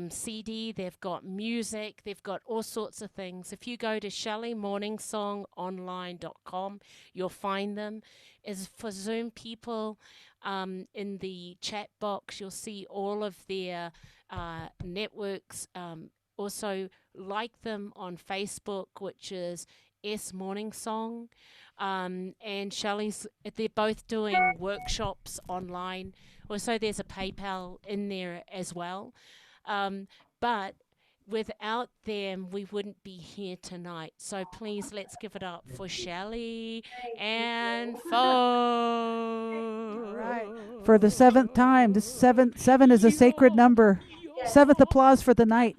CD, they've got music, they've got all sorts of things. If you go to ShelleyMorningsongOnline.com, you'll find them. As for Zoom people, in the chat box, you'll see all of their networks. Also, like them on Facebook, which is S Morningsong. And Shelley's, they're both doing workshops online. Also, there's a PayPal in there as well. But without them, we wouldn't be here tonight. So please, let's give it up for Shelley and Fo. All right. For the 7th time. This seven is a sacred number. 7th applause for the night.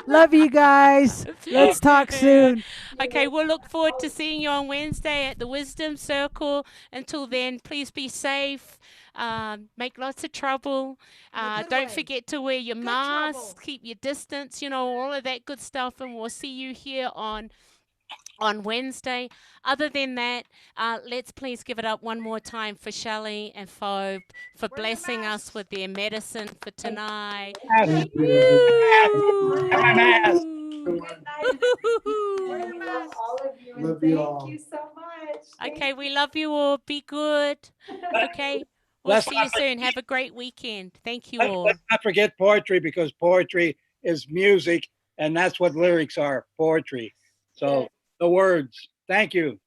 Love you guys. Let's talk soon. Okay, we'll look forward to seeing you on Wednesday at the Wisdom Circle. Until then, please be safe. Make lots of trouble. Don't forget to wear your mask. Keep your distance. You know, all of that good stuff. And we'll see you here on Wednesday. Other than that, let's please give it up one more time for Shelley and Phobe for blessing us with their medicine for tonight. Thank you. Good night. We love all of you. Love And you thank all. you so much. Okay, we love you all. Be good. Okay, we'll Let's see you not soon. Have a great weekend. Thank you Let's all. not forget poetry, because poetry is music, and that's what lyrics are, poetry. So the words. Thank you.